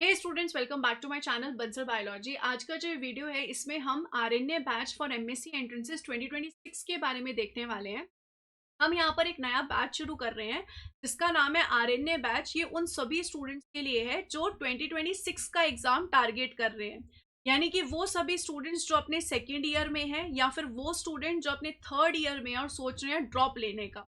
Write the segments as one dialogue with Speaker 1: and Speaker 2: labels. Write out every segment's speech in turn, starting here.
Speaker 1: Hey students, welcome back to my channel Bansal biology. आज का जो वीडियो है इसमें हम RNA batch for MSc entrances 2026 के बारे में देखने वाले हैं। हम यहाँ पर एक नया बैच शुरू कर रहे हैं जिसका नाम है आरएनए बैच। ये उन सभी स्टूडेंट्स के लिए है जो 2026 का एग्जाम टारगेट कर रहे हैं, यानी कि वो सभी स्टूडेंट्स जो अपने सेकेंड ईयर में हैं या फिर वो स्टूडेंट जो अपने थर्ड ईयर में हैं और सोच रहे हैं ड्रॉप लेने का।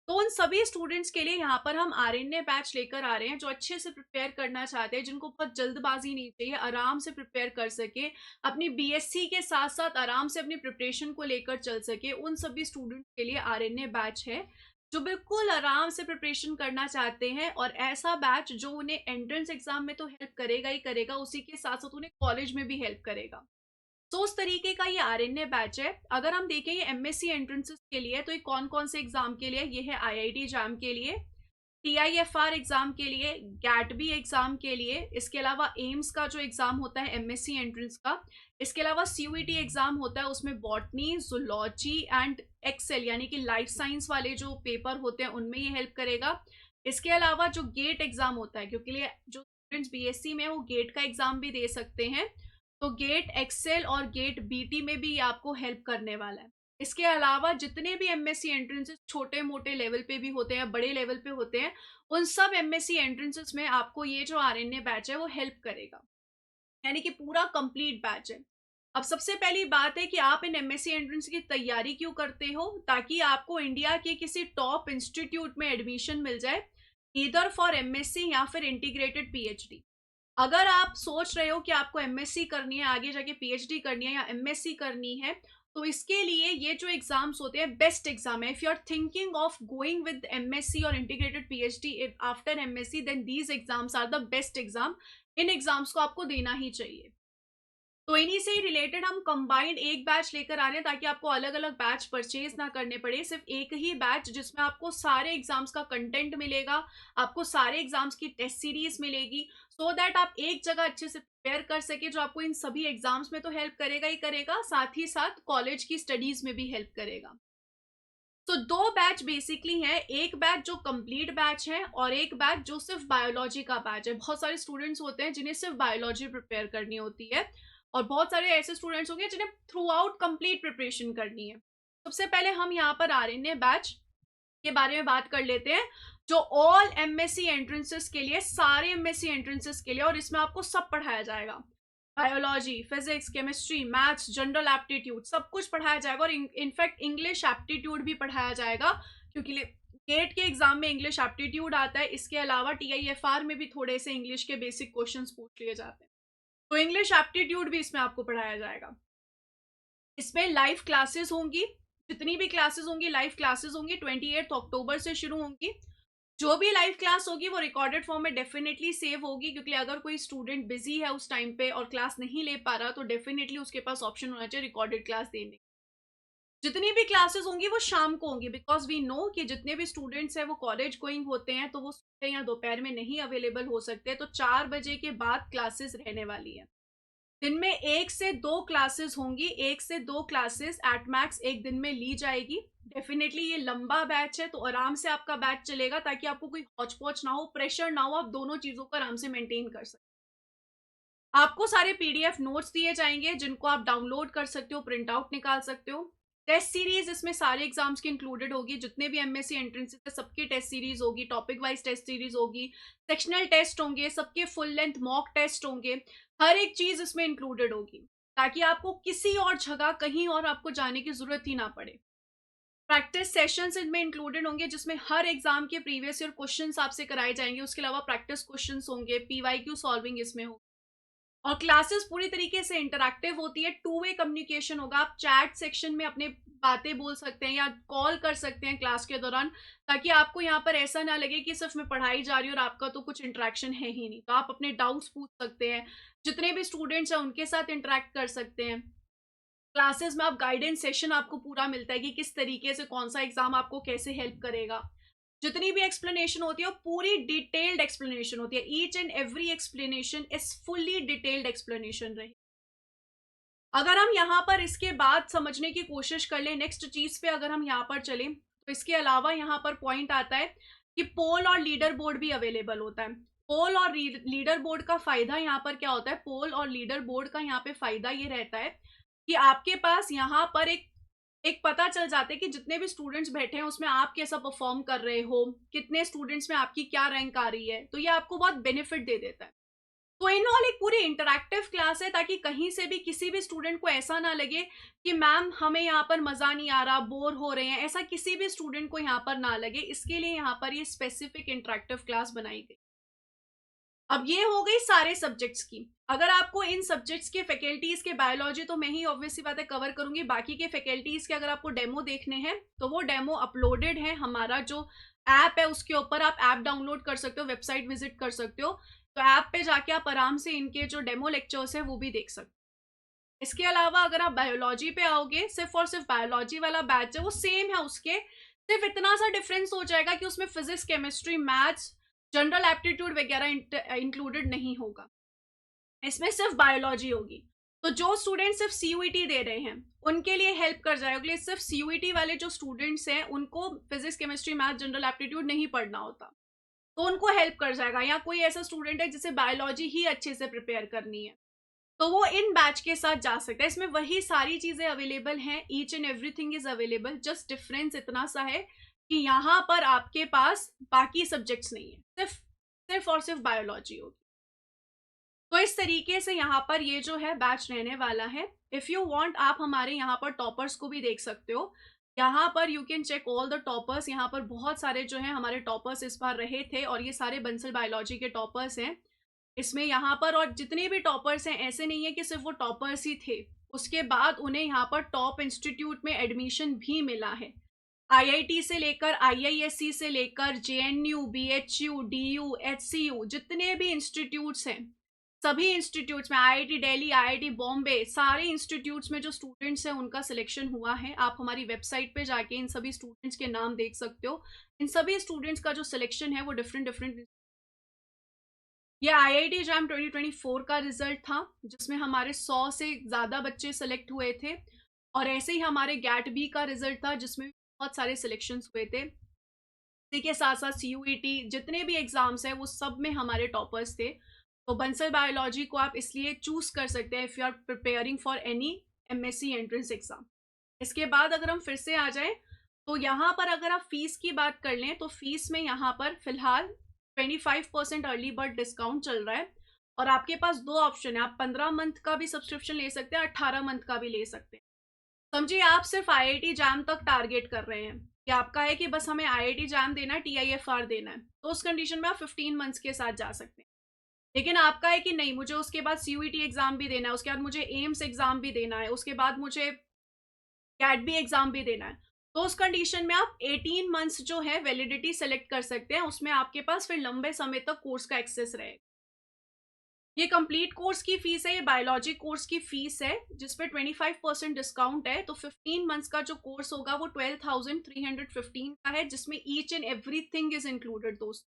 Speaker 1: तो उन सभी स्टूडेंट्स के लिए यहाँ पर हम आरएनए बैच लेकर आ रहे हैं जो अच्छे से प्रिपेयर करना चाहते हैं, जिनको बहुत जल्दबाजी नहीं चाहिए, आराम से प्रिपेयर कर सके, अपनी बीएससी के साथ साथ आराम से अपनी प्रिपरेशन को लेकर चल सके। उन सभी स्टूडेंट्स के लिए आरएनए बैच है जो बिल्कुल आराम से प्रिपरेशन करना चाहते हैं, और ऐसा बैच जो उन्हें एंट्रेंस एग्जाम में तो हेल्प करेगा ही करेगा, उसी के साथ साथ उन्हें कॉलेज में भी हेल्प करेगा। तो उस तरीके का ये आरएनए बैच है। अगर हम देखें ये एमएससी एंट्रेंसेस के लिए, तो ये कौन कौन से एग्जाम के लिए, ये है आईआईटी जैम के लिए, टीआईएफआर एग्जाम के लिए, गैटबी एग्जाम के लिए, इसके अलावा एम्स का जो एग्जाम होता है एमएससी एंट्रेंस का, इसके अलावा सीयूईटी एग्जाम होता है, उसमें बॉटनी, जूलॉजी एंड एक्सेल यानी कि लाइफ साइंस वाले जो पेपर होते हैं उनमें ये हेल्प करेगा। इसके अलावा जो गेट एग्जाम होता है, क्योंकि जो स्टूडेंट्स बीएससी में वो गेट का एग्जाम भी दे सकते हैं, तो गेट एक्सेल और गेट बीटी में भी ये आपको हेल्प करने वाला है। इसके अलावा जितने भी एमएससी एंट्रेंसेस छोटे मोटे लेवल पे भी होते हैं, बड़े लेवल पे होते हैं, उन सब एमएससी एंट्रेंसेस में आपको ये जो आरएनए बैच है वो हेल्प करेगा, यानी कि पूरा कंप्लीट बैच है। अब सबसे पहली बात है कि आप इन एमएससी एंट्रेंस की तैयारी क्यों करते हो, ताकि आपको इंडिया के किसी टॉप इंस्टीट्यूट में एडमिशन मिल जाए, ईदर फॉर एमएससी या फिर इंटीग्रेटेड पीएचडी। अगर आप सोच रहे हो कि आपको एमएससी करनी है, आगे जाके पीएचडी करनी है या एमएससी करनी है, तो इसके लिए ये जो एग्जाम्स होते हैं बेस्ट एग्जाम है। If you are thinking of going with MSc और integrated PhD after MSc, then these exams are the best exam. इन एग्जाम्स को आपको देना ही चाहिए। तो इन्हीं से ही रिलेटेड हम कंबाइंड एक बैच लेकर आ रहे हैं, ताकि आपको अलग अलग बैच परचेज ना करने पड़े, सिर्फ एक ही बैच जिसमें आपको सारे एग्जाम्स का कंटेंट मिलेगा, आपको सारे एग्जाम्स की टेस्ट सीरीज मिलेगी, सो दैट आप एक जगह अच्छे से प्रिपेयर कर सके, जो आपको इन सभी एग्जाम्स में तो हेल्प करेगा ही करेगा, साथ ही साथ कॉलेज की स्टडीज में भी हेल्प करेगा। तो दो बैच बेसिकली हैं, एक बैच जो कंप्लीट बैच है और एक बैच जो सिर्फ बायोलॉजी का बैच है। बहुत सारे स्टूडेंट्स होते हैं जिन्हें सिर्फ बायोलॉजी प्रिपेयर करनी होती है, और बहुत सारे ऐसे स्टूडेंट्स होंगे जिन्हें थ्रू आउट कंप्लीट प्रिपरेशन करनी है। सबसे पहले हम यहाँ पर आरएनए बैच के बारे में बात कर लेते हैं, जो ऑल एमएससी एंट्रेंसेस के लिए, सारे एमएससी एंट्रेंसेस के लिए, और इसमें आपको सब पढ़ाया जाएगा। Biology, physics, chemistry, maths, general aptitude, सब कुछ पढ़ाया जाएगा, और इनफैक्ट इंग्लिश एप्टीट्यूड भी पढ़ाया जाएगा, क्योंकि गेट के एग्जाम में इंग्लिश एप्टीट्यूड आता है। इसके अलावा टीआईएफआर में भी थोड़े से इंग्लिश के बेसिक क्वेश्चंस पूछ लिए जाते हैं, तो इंग्लिश एप्टीट्यूड भी इसमें आपको पढ़ाया जाएगा। इसमें लाइव क्लासेस होंगी, जितनी भी क्लासेस होंगी लाइव क्लासेस होंगी, 28 अक्टूबर से शुरू होंगी। जो भी लाइव क्लास होगी वो रिकॉर्डेड फॉर्म में डेफिनेटली सेव होगी, क्योंकि अगर कोई स्टूडेंट बिजी है उस टाइम पे और क्लास नहीं ले पा रहा, तो डेफिनेटली उसके पास ऑप्शन होना चाहिए रिकॉर्डेड क्लास देने। जितनी भी क्लासेस होंगी वो शाम को होंगी, बिकॉज वी नो कि जितने भी स्टूडेंट्स हैं वो कॉलेज गोइंग होते हैं, तो वो सुबह या दोपहर में नहीं अवेलेबल हो सकते, तो 4 बजे के बाद क्लासेस रहने वाली है। दिन में 1 से 2 क्लासेस होंगी, 1 से 2 क्लासेस एट मैक्स एक दिन में ली जाएगी। डेफिनेटली ये लंबा बैच है, तो आराम से आपका बैच चलेगा, ताकि आपको कोई हौच पौच ना हो, प्रेशर ना हो, आप दोनों चीजों को आराम से मेंटेन कर सकते। आपको सारे पीडीएफ नोट्स दिए जाएंगे जिनको आप डाउनलोड कर सकते हो, प्रिंट आउट निकाल सकते हो। टेस्ट सीरीज इसमें सारे एग्जाम्स की इंक्लूडेड होगी, जितने भी एमएससी एंट्रेंसेस है सबकी टेस्ट सीरीज होगी, टॉपिक वाइज टेस्ट सीरीज होगी, सेक्शनल टेस्ट होंगे, सबके फुल लेंथ मॉक टेस्ट होंगे, हर एक चीज इसमें इंक्लूडेड होगी, ताकि आपको किसी और जगह कहीं और आपको जाने की जरूरत ही ना पड़े। प्रैक्टिस सेशंस इनमें इंक्लूडेड होंगे, जिसमें हर एग्जाम के प्रीवियस ईयर क्वेश्चंस आपसे कराए जाएंगे, उसके अलावा प्रैक्टिस क्वेश्चंस होंगे, पीवाईक्यू सॉल्विंग इसमें होगा, और क्लासेस पूरी तरीके से इंटरैक्टिव होती है, टू वे कम्युनिकेशन होगा। आप चैट सेक्शन में अपने बातें बोल सकते हैं या कॉल कर सकते हैं क्लास के दौरान, ताकि आपको यहाँ पर ऐसा ना लगे कि सिर्फ मैं पढ़ाई जा रही हूँ और आपका तो कुछ इंटरेक्शन है ही नहीं। तो आप अपने डाउट्स पूछ सकते हैं, जितने भी स्टूडेंट्स हैं उनके साथ इंटरेक्ट कर सकते हैं। क्लासेस में आप गाइडेंस सेशन आपको पूरा मिलता है कि किस तरीके से कौन सा एग्जाम आपको कैसे हेल्प करेगा। जितनी भी एक्सप्लेनेशन होती है वो पूरी डिटेल्ड एक्सप्लेनेशन होती है, each and every explanation is fully detailed explanation रही। अगर हम यहाँ पर इसके बाद समझने की कोशिश कर ले, नेक्स्ट चीज पे अगर हम यहाँ पर चले, तो इसके अलावा यहाँ पर पॉइंट आता है कि पोल और लीडर बोर्ड भी अवेलेबल होता है। पोल और लीडर बोर्ड का फायदा यहाँ पर क्या होता है, पोल और लीडर बोर्ड का यहाँ पे फायदा ये रहता है कि आपके पास यहाँ पर एक पता चल जाता है कि जितने भी स्टूडेंट्स बैठे हैं उसमें आप कैसा परफॉर्म कर रहे हो, कितने स्टूडेंट्स में आपकी क्या रैंक आ रही है, तो ये आपको बहुत बेनिफिट दे देता है। तो इन ऑल एक पूरी इंटरैक्टिव क्लास है, ताकि कहीं से भी किसी भी स्टूडेंट को ऐसा ना लगे कि मैम हमें यहाँ पर मजा नहीं आ रहा, बोर हो रहे हैं, ऐसा किसी भी स्टूडेंट को यहाँ पर ना लगे, इसके लिए यहाँ पर ये स्पेसिफिक इंटरैक्टिव क्लास बनाई गई। अब ये हो गई सारे सब्जेक्ट्स की। अगर आपको इन सब्जेक्ट्स के फैकल्टीज के, बायोलॉजी तो मैं ही ऑब्वियसली बातें कवर करूंगी, बाकी के फैकल्टीज के अगर आपको डेमो देखने हैं तो वो डेमो अपलोडेड है हमारा जो ऐप है उसके ऊपर, आप ऐप डाउनलोड कर सकते हो, वेबसाइट विजिट कर सकते हो, तो ऐप पे जाके आप आराम से इनके जो डेमो लेक्चर्स है वो भी देख सकते हो। इसके अलावा अगर आप बायोलॉजी पे आओगे, सिर्फ और सिर्फ बायोलॉजी वाला बैच है वो सेम है, उसके सिर्फ इतना सा डिफरेंस हो जाएगा कि उसमें physics, chemistry, maths, general aptitude वगैरह इंक्लूडेड नहीं होगा, इसमें सिर्फ बायोलॉजी होगी। तो जो स्टूडेंट सिर्फ सीयूईटी दे रहे हैं उनके लिए हेल्प कर जाएगा, सिर्फ सीयूईटी वाले जो स्टूडेंट्स हैं उनको physics, chemistry, math, general aptitude नहीं पढ़ना होता, तो उनको हेल्प कर जाएगा। या कोई ऐसा स्टूडेंट है जिसे बायोलॉजी ही अच्छे से प्रिपेयर करनी है तो वो इन बैच के साथ जा सकता है। इसमें वही सारी चीजें अवेलेबल हैं, each and everything is available, just difference इतना सा है कि यहाँ पर आपके पास बाकी सब्जेक्ट्स नहीं है, सिर्फ और सिर्फ बायोलॉजी होगी। तो इस तरीके से यहाँ पर ये जो है बैच रहने वाला है। इफ यू वांट आप हमारे यहाँ पर टॉपर्स को भी देख सकते हो, यहाँ पर you can check all the toppers. यहाँ पर बहुत सारे जो है हमारे टॉपर्स इस बार रहे थे और ये सारे बंसल बायोलॉजी के टॉपर्स हैं इसमें यहाँ पर। और जितने भी टॉपर्स हैं ऐसे नहीं है कि सिर्फ वो टॉपर्स ही थे, उसके बाद उन्हें यहाँ पर टॉप इंस्टीट्यूट में एडमिशन भी मिला है। आईआईटी से लेकर, आईआईएससी से लेकर, जेएनयू, बीएचयू, डीयू, एचसीयू, जितने भी इंस्टीट्यूट्स हैं सभी इंस्टीट्यूट्स में, आईआईटी दिल्ली, आईआईटी बॉम्बे, सारे इंस्टीट्यूट्स में जो स्टूडेंट्स हैं उनका सिलेक्शन हुआ है। आप हमारी वेबसाइट पे जाके इन सभी स्टूडेंट्स के नाम देख सकते हो। इन सभी स्टूडेंट्स का जो सिलेक्शन है वो डिफरेंट, ये आईआईटी जैम 2024 का रिजल्ट था जिसमें हमारे 100 से ज़्यादा बच्चे सेलेक्ट हुए थे, और ऐसे ही हमारे गैट बी का रिजल्ट था जिसमें बहुत सारे सिलेक्शंस हुए थे। इसी के साथ साथ सीयूईटी, जितने भी एग्जाम्स हैं वो सब में हमारे टॉपर्स थे। तो बंसल बायोलॉजी को आप इसलिए चूज कर सकते हैं if you are preparing for any MSc entrance exam. इसके बाद अगर हम फिर से आ जाएं तो यहाँ पर अगर आप फीस की बात कर लें तो फीस में यहाँ पर फिलहाल 25% अर्ली बर्ड डिस्काउंट चल रहा है, और आपके पास दो ऑप्शन है, आप 15 मंथ का भी सब्सक्रिप्शन ले सकते हैं, 18 मंथ का भी ले सकते हैं। समझिए आप सिर्फ आईआईटी जैम तक टारगेट कर रहे हैं कि आपका है कि बस हमें आईआईटी जैम देना है, टीआईएफआर देना है, तो उस कंडीशन में आप 15 मंथ्स के साथ जा सकते हैं। लेकिन आपका है कि नहीं, मुझे उसके बाद सीयूईटी एग्जाम भी देना है, उसके बाद मुझे एम्स एग्जाम भी देना है, उसके बाद मुझे कैट बी एग्जाम भी देना है, तो उस कंडीशन में आप 18 मंथ्स जो है वैलिडिटी सेलेक्ट कर सकते हैं। उसमें आपके पास फिर लंबे समय तक कोर्स का एक्सेस रहेगा। ये कंप्लीट कोर्स की फीस है, ये बायोलॉजी कोर्स की फीस है जिसपे 25% डिस्काउंट है। तो 15 मंथ्स का जो कोर्स होगा वो 12,315 का है, जिसमें each and everything is included दोस्तों।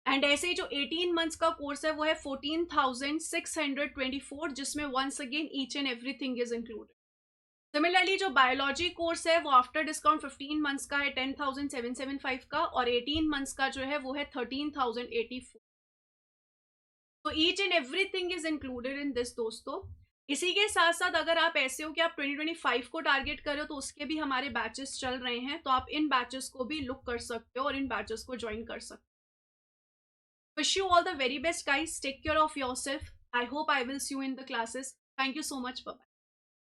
Speaker 1: एंड ऐसे ही जो 18 मंथ्स का कोर्स है वो है 14,624, जिसमें once again each and everything is included. Similarly जो बायोलॉजी कोर्स है वो आफ्टर डिस्काउंट 15 मंथ्स का है 10,775 का, और 18 मंथ्स का जो है वो है 13,084। तो each and everything is included in this दोस्तों। इसी के साथ साथ अगर आप ऐसे हो कि आप 2025 को टारगेट कर रहे हो तो उसके भी हमारे बैचेस चल रहे हैं, तो आप इन बैचेस को भी लुक कर सकते हो और इन बैचेस को ज्वाइन कर सकते हो। Wish you all the very best guys, take care of yourself, I hope I will see you in the classes. Thank you so much, bye.